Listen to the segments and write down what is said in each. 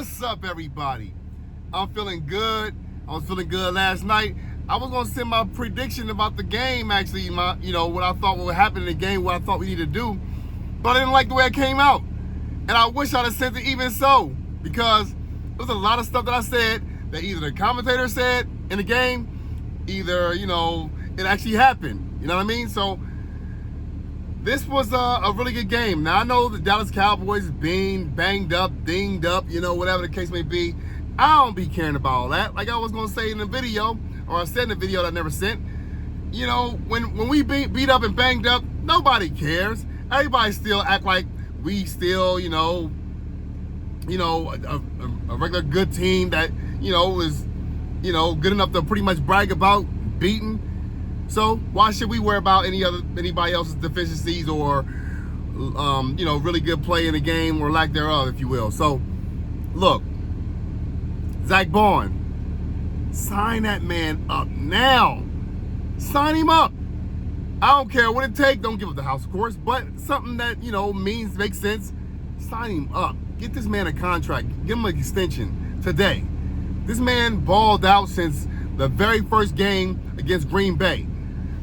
What's up, everybody? I'm feeling good. I was feeling good last night. I was gonna send my prediction about the game, actually, what I thought would happen in the game, what I thought we needed to do, but I didn't like the way it came out. And I wish I'd have sent it even so, because there was a lot of stuff that I said that either the commentator said in the game, either, it actually happened. You know what I mean? So this was a really good game. Now, I know the Dallas Cowboys being banged up, dinged up, whatever the case may be. I don't be caring about all that. Like I was going to say in the video, or I said in the video that I never sent, when we beat up and banged up, nobody cares. Everybody still act like we still, a regular good team that, is, good enough to pretty much brag about beating. So why should we worry about anybody else's deficiencies or, really good play in the game or lack thereof, if you will. So, look, Zach Bond, sign that man up now. Sign him up. I don't care what it takes. Don't give up the house, of course, but something that, makes sense. Sign him up. Get this man a contract. Give him an extension today. This man balled out since the very first game against Green Bay.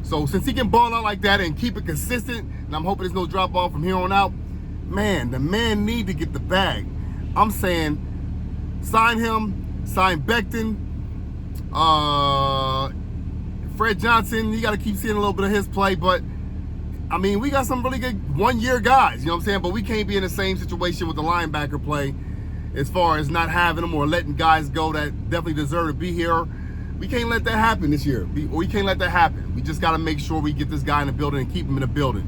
So since he can ball out like that and keep it consistent, and I'm hoping there's no drop off from here on out, man, the man need to get the bag. I'm saying sign him, sign Becton, Fred Johnson. You got to keep seeing a little bit of his play, but I mean, we got some really good one-year guys, you know what I'm saying? But we can't be in the same situation with the linebacker play as far as not having them or letting guys go that definitely deserve to be here. We can't let that happen this year. We can't let that happen. We just got to make sure we get this guy in the building and keep him in the building.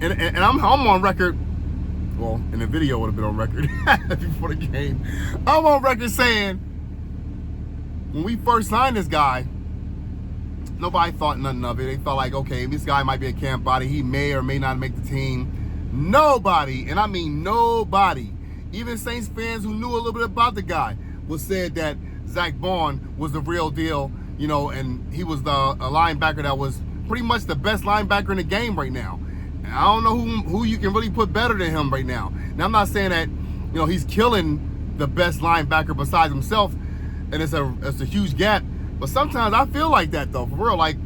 And I'm on record. Well, in the video would have been on record before the game. I'm on record saying when we first signed this guy, nobody thought nothing of it. They felt like, okay, this guy might be a camp body. He may or may not make the team. Nobody, and I mean nobody, even Saints fans who knew a little bit about the guy, was said that Zach Bond was the real deal, and he was a linebacker that was pretty much the best linebacker in the game right now. And I don't know who you can really put better than him right now. Now, I'm not saying that, he's killing the best linebacker besides himself, and it's a huge gap. But sometimes I feel like that, though, for real. Like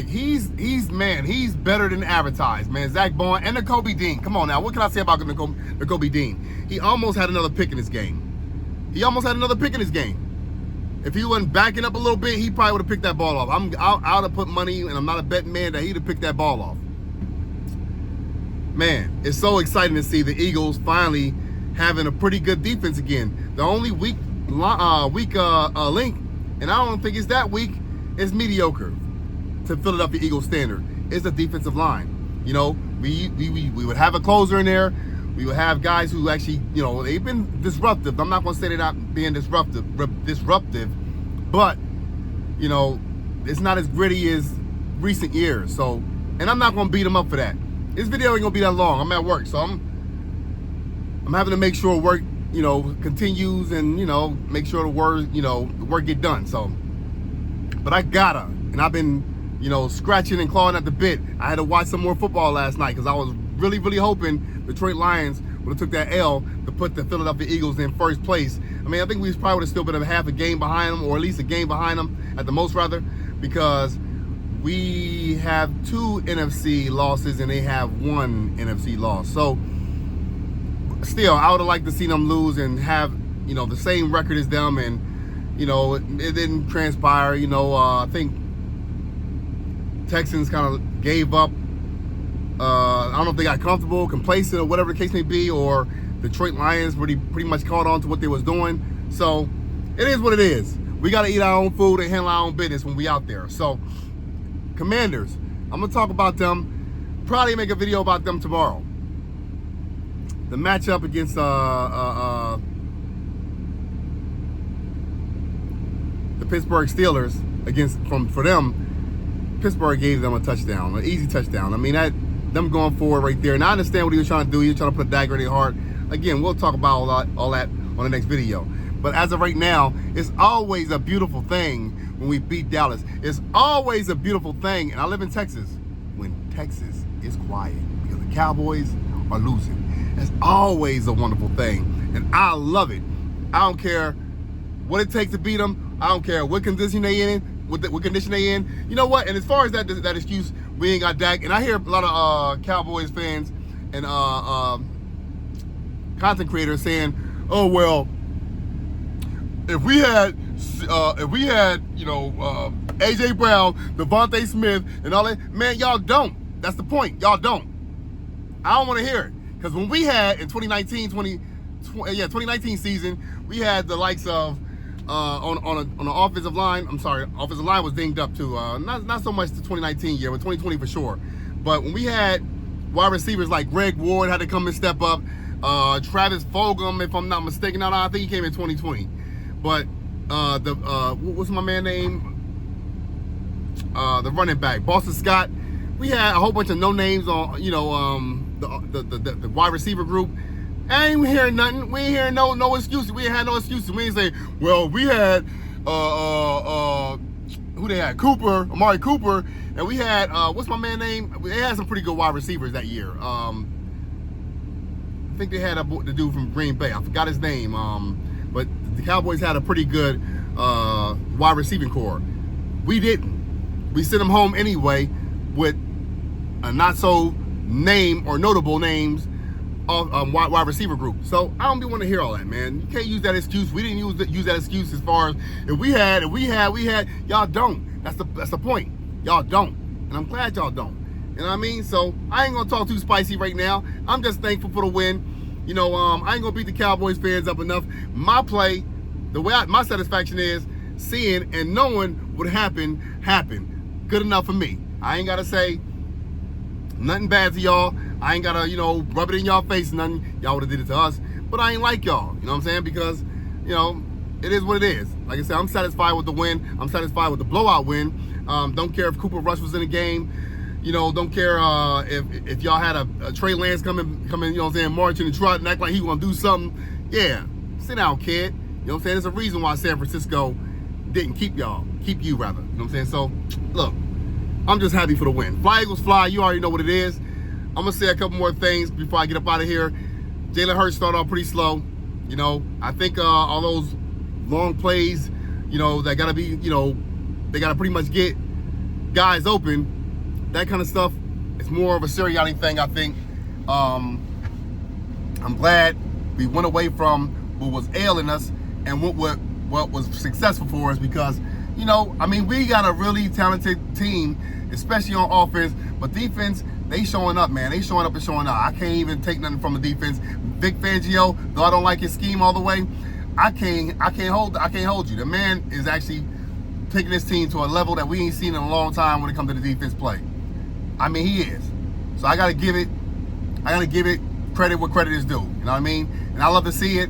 he's better than advertised, man. Zach Bond and Nakobe Dean. Come on now, what can I say about Nakobe Dean? He almost had another pick in his game. If he wasn't backing up a little bit, he probably would have picked that ball off. I would have put money, and I'm not a betting man, that he'd have picked that ball off. Man, it's so exciting to see the Eagles finally having a pretty good defense again. The only weak link, and I don't think it's that weak, is mediocre to Philadelphia Eagles standard. It's the defensive line. We would have a closer in there. We would have guys who actually, they've been disruptive. I'm not going to say they're not being disruptive, but, it's not as gritty as recent years. So, and I'm not going to beat them up for that. This video ain't going to be that long. I'm at work, so I'm having to make sure work, continues and, make sure the work get done. So, but I gotta, and I've been, scratching and clawing at the bit. I had to watch some more football last night because I was really, really hoping Detroit Lions would have took that L to put the Philadelphia Eagles in first place. I mean, I think we probably would have still been half a game behind them, or at least a game behind them, at the most rather, because we have 2 NFC losses and they have 1 NFC loss. So, still, I would have liked to see them lose and have, the same record as them, and, it didn't transpire. I think Texans kind of gave up. I don't know if they got comfortable, complacent, or whatever the case may be, or Detroit Lions pretty much caught on to what they was doing. So it is what it is. We got to eat our own food and handle our own business when we out there. So Commanders, I'm going to talk about them, probably make a video about them tomorrow. The matchup against the Pittsburgh Steelers, for them, Pittsburgh gave them a touchdown, an easy touchdown. I mean, them going forward right there. And I understand what he was trying to do. He was trying to put a dagger in their heart. Again, we'll talk about all that on the next video. But as of right now, it's always a beautiful thing when we beat Dallas. It's always a beautiful thing, and I live in Texas, when Texas is quiet because the Cowboys are losing. It's always a wonderful thing. and I love it. I don't care what it takes to beat them. I don't care what condition they in, what condition they in. You know what? And as far as that excuse, we ain't got Dak. And I hear a lot of Cowboys fans and content creators saying, "Oh well, if we had AJ Brown, Devontae Smith, and all that, man, y'all don't. That's the point. Y'all don't. I don't want to hear it, because when we had in 2019 season, we had the likes of on the offensive line. I'm sorry, offensive line was dinged up too. Not so much the 2019 year, but 2020 for sure. But when we had wide receivers like Greg Ward had to come and step up. Travis Fulgham, if I'm not mistaken, I think he came in 2020. But what's my man name? The running back, Boston Scott. We had a whole bunch of no names on, the wide receiver group. I ain't hearing nothing. We ain't hearing no excuses. We ain't had no excuses. We ain't say, well, we had who they had? Amari Cooper, and we had what's my man name? They had some pretty good wide receivers that year. I think they had the dude from Green Bay. I forgot his name. But the Cowboys had a pretty good wide receiving core. We didn't. We sent them home anyway with a not so name or notable names of wide receiver group. So I don't be want to hear all that, man. You can't use that excuse. We didn't use that excuse as far as if we had. Y'all don't. That's the point. Y'all don't, and I'm glad y'all don't. You know what I mean? So I ain't gonna talk too spicy right now. I'm just thankful for the win. I ain't gonna beat the Cowboys fans up enough. My play, my satisfaction is seeing and knowing what happened. Good enough for me. I ain't gotta say nothing bad to y'all. I ain't gotta, rub it in y'all face or nothing. Y'all would've did it to us. But I ain't like y'all. You know what I'm saying? Because, it is what it is. Like I said, I'm satisfied with the win. I'm satisfied with the blowout win. Don't care if Cooper Rush was in the game. Don't care if y'all had a Trey Lance coming, marching and trotting and act like he gonna do something. Yeah, sit down, kid. You know what I'm saying? There's a reason why San Francisco didn't keep you, rather. You know what I'm saying? So, look, I'm just happy for the win. Fly Eagles fly, you already know what it is. I'm gonna say a couple more things before I get up out of here. Jalen Hurts started off pretty slow. I think all those long plays, that gotta be, they gotta pretty much get guys open. That kind of stuff, it's more of a Sirianni thing, I think. I'm glad we went away from what was ailing us and what was successful for us, because, we got a really talented team, especially on offense, but defense, they showing up, man. They showing up and showing out. I can't even take nothing from the defense. Vic Fangio, though I don't like his scheme all the way, I can't hold you. The man is actually taking this team to a level that we ain't seen in a long time when it comes to the defense play. He is. So I gotta give it credit where credit is due. You know what I mean? And I love to see it.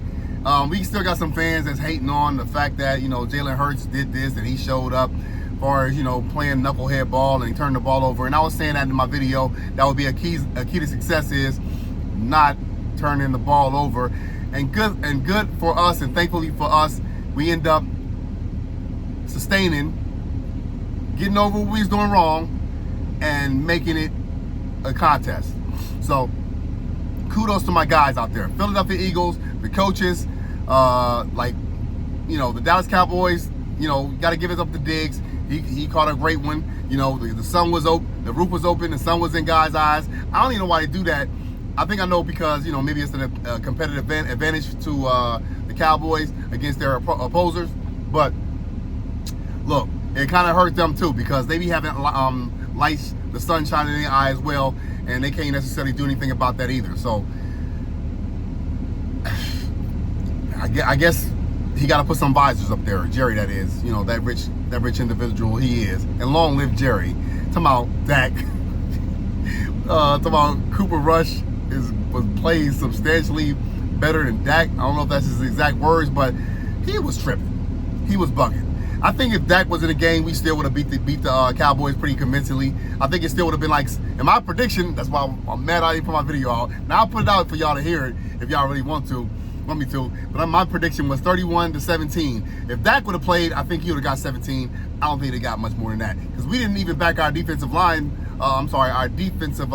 We still got some fans that's hating on the fact that, Jalen Hurts did this and he showed up as far as, playing knucklehead ball and he turned the ball over. And I was saying that in my video. That would be a key to success is not turning the ball over. And good for us, and thankfully for us, we end up sustaining, getting over what we was doing wrong, and making it a contest. So kudos to my guys out there. Philadelphia Eagles, the coaches, the Dallas Cowboys, got to give it up to Diggs. He caught a great one. The sun was open, the roof was open, the sun was in guys' eyes. I don't even know why they do that. I think I know because, maybe it's a competitive advantage to the Cowboys against their opposers. But look, it kind of hurt them too, because they be having lights, the sun shining in their eye as well, and they can't necessarily do anything about that either. So I guess he got to put some visors up there. Jerry, that is, that rich individual he is. And long live Jerry. Talking about Dak. Talking about Cooper Rush was playing substantially better than Dak. I don't know if that's his exact words, but he was tripping. He was bugging. I think if Dak was in the game, we still would have beat the Cowboys pretty convincingly. I think it still would have been like, in my prediction, that's why I'm mad I didn't put my video out. Now I'll put it out for y'all to hear it if y'all really want me to. But my prediction was 31-17. If Dak would have played, I think he would have got 17. I don't think they got much more than that, because we didn't even back our defensive line. Our defensive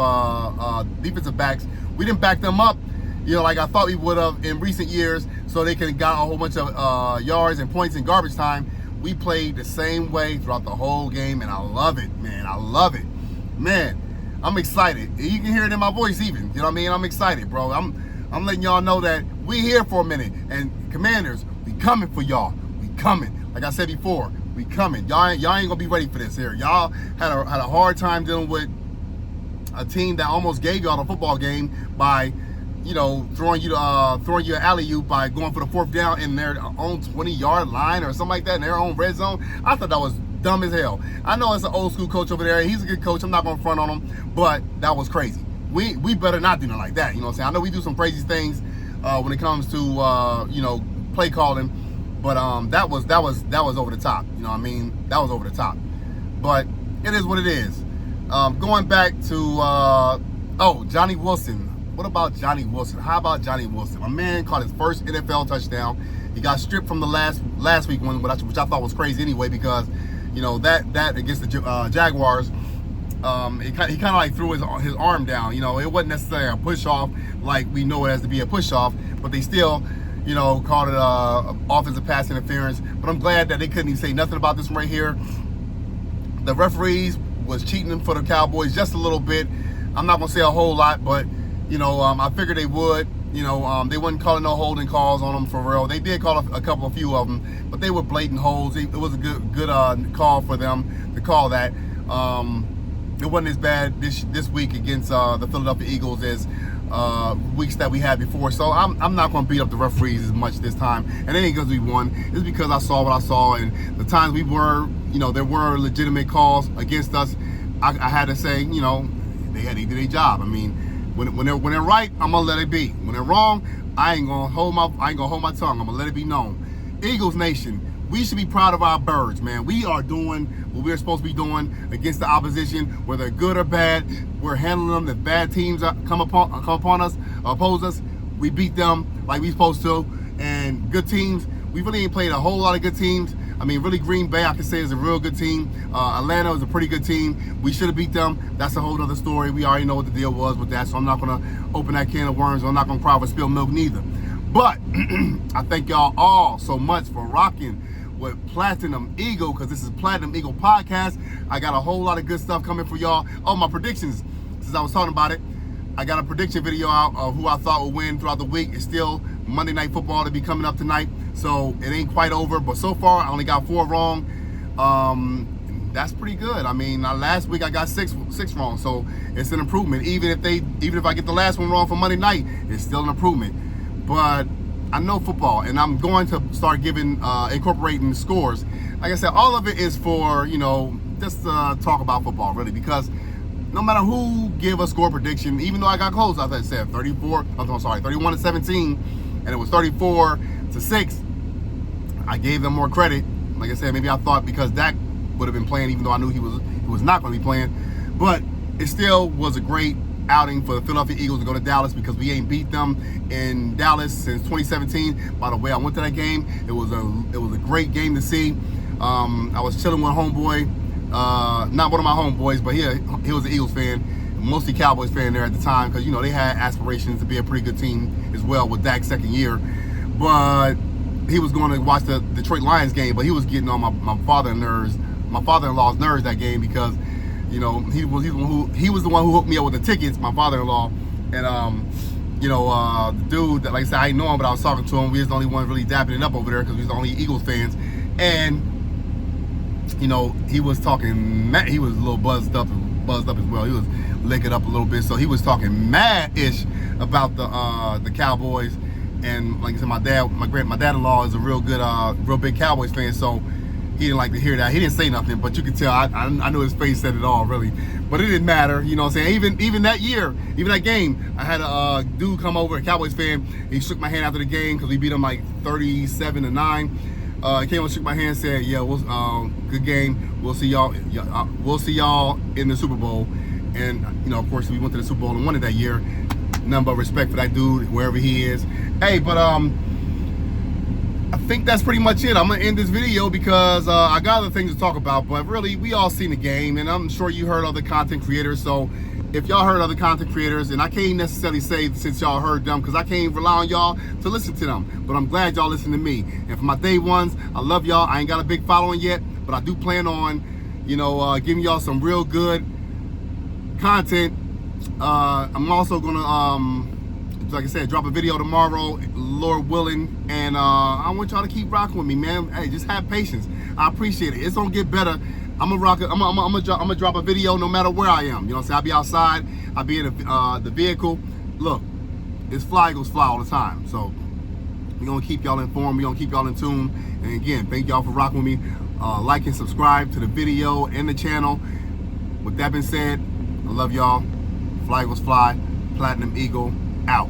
backs. We didn't back them up, like I thought we would have in recent years, so they can got a whole bunch of yards and points in garbage time. We played the same way throughout the whole game, and I love it, man. I love it, man. I'm excited. You can hear it in my voice, even. You know what I mean? I'm excited, bro. I'm letting y'all know that we here for a minute, and Commanders, we coming for y'all. We coming. Like I said before, we coming. Y'all ain't gonna be ready for this here. Y'all had a hard time dealing with a team that almost gave y'all the football game by, throwing you an alley-oop by going for the fourth down in their own 20-yard line or something like that in their own red zone. I thought that was dumb as hell. I know it's an old school coach over there. He's a good coach. I'm not gonna front on him, but that was crazy. We better not do nothing like that. You know what I'm saying? I know we do some crazy things when it comes to play calling, but that was over the top. You know what I mean? That was over the top. But it is what it is. Going back to Johnny Wilson. What about Johnny Wilson? How about Johnny Wilson? My man caught his first NFL touchdown. He got stripped from the last week one, which I thought was crazy anyway, because that against the Jaguars, he kind of like threw his arm down. It wasn't necessarily a push off like we know it as to be a push off, but they still called it offensive pass interference. But I'm glad that they couldn't even say nothing about this one right here. The referees was cheating for the Cowboys just a little bit. I'm not gonna say a whole lot, but I figured they would. They wasn't calling no holding calls on them for real. They did call a few of them, but they were blatant holds. It was a good call for them to call that. It wasn't as bad this week against the Philadelphia Eagles as weeks that we had before. So I'm not going to beat up the referees as much this time. And it ain't because we won. It's because I saw what I saw. And the times we were, there were legitimate calls against us. I had to say, they did their job. I mean, when they're right, I'm gonna let it be. When they're wrong, I ain't gonna hold my tongue. I'm gonna let it be known. Eagles Nation, we should be proud of our birds, man. We are doing what we're supposed to be doing against the opposition, whether good or bad. We're handling them. If bad teams come upon us, oppose us, we beat them like we supposed to. And good teams, we really ain't played a whole lot of good teams. I mean, really, Green Bay, I can say, is a real good team. Atlanta is a pretty good team. We should have beat them. That's a whole other story. We already know what the deal was with that, so I'm not going to open that can of worms. I'm not going to cry over spilled milk neither. But I thank y'all all so much for rocking with Platinum Eagle, because this is Platinum Eagle Podcast. I got a whole lot of good stuff coming for y'all. Oh, my predictions, since I was talking about it, I got a prediction video out of who I thought would win throughout the week. It's still Monday Night Football to be coming up tonight, so it ain't quite over. But so far, I only got 4 wrong. That's pretty good. I mean, last week I got six wrong, so it's an improvement. Even if I get the last one wrong for Monday night, it's still an improvement. But I know football, and I'm going to start incorporating scores. Like I said, all of it is for just to talk about football, really, because no matter who give a score prediction, even though I got close, I said 31-17, and it was 34-6. I gave them more credit. Like I said, maybe I thought because Dak would have been playing, even though I knew he was not going to be playing. But it still was a great outing for the Philadelphia Eagles to go to Dallas, because we ain't beat them in Dallas since 2017. By the way, I went to that game. It was a great game to see. I was chilling with a homeboy. Not one of my homeboys, but he was an Eagles fan, mostly Cowboys fan there at the time, because they had aspirations to be a pretty good team as well with Dak's second year. But he was going to watch the Detroit Lions game, but he was getting on my father-in-law's nerves that game, because he was the one who hooked me up with the tickets, my father-in-law. And the dude that, like I said, I didn't know him, but I was talking to him. We was the only ones really dapping it up over there, because we was the only Eagles fans. And he was talking mad. He was a little buzzed up as well. He was licking up a little bit, so he was talking mad-ish about the Cowboys. And like I said, my dad-in-law is a real big Cowboys fan, so he didn't like to hear that. He didn't say nothing, but you could tell. I knew his face said it all, really. But it didn't matter, you know what I'm saying? Even that year, even that game, I had a dude come over, a Cowboys fan. He shook my hand after the game because we beat him like 37-9. He came and shook my hand and said, "Yeah, good game. We'll see y'all. We'll see y'all in the Super Bowl." And of course, we went to the Super Bowl and won it that year. Nothing but respect for that dude, wherever he is. Hey, but I think that's pretty much it. I'm gonna end this video because I got other things to talk about. But really, we all seen the game, and I'm sure you heard other content creators. So if y'all heard other content creators, and I can't necessarily say since y'all heard them, because I can't rely on y'all to listen to them, but I'm glad y'all listen to me. And for my day ones, I love y'all. I ain't got a big following yet, but I do plan on, giving y'all some real good content. I'm also gonna, like I said, drop a video tomorrow, Lord willing, and I want y'all to keep rocking with me, man. Hey, just have patience. I appreciate it. It's gonna get better. I'm gonna drop a video no matter where I am. You know what I'm saying? I'll be outside. I'll be in the vehicle. Look, it's Fly Eagles Fly all the time. So we're gonna keep y'all informed. We're gonna keep y'all in tune. And again, thank y'all for rocking with me. Like and subscribe to the video and the channel. With that being said, I love y'all. Fly Eagles Fly. Platinum Eagle out.